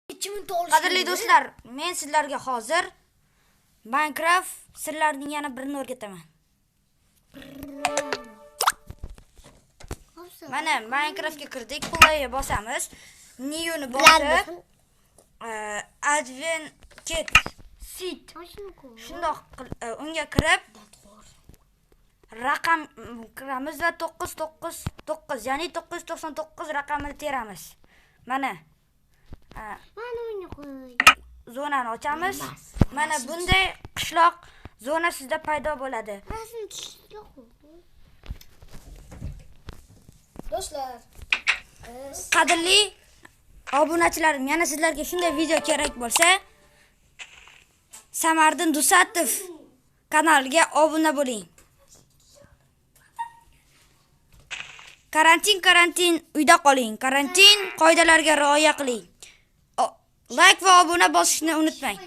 Qadrli do'stlar, men sizlarga hozir Minecraft sirlarining yana birini o'rgataman. Mana Minecraftga kirdik, play'ga bosamiz. New'ni bosib, Advent Kit Seed shundoq unga kirib raqam kiramiz va 999, ya'ni 999 raqamini teramiz. Mana zonani ochamiz. Mana bunday qishloq zona sizda paydo bo'ladi. Do'stlar, Qadrli obunachilarim, yana sizlarga shunday video kerak bo'lsa, Samardin Dusatov kanaliga obuna bo'ling. Karantin uyda qoling. Karantin qoidalariga rioya qiling. Like va obuna bosishni unutmang.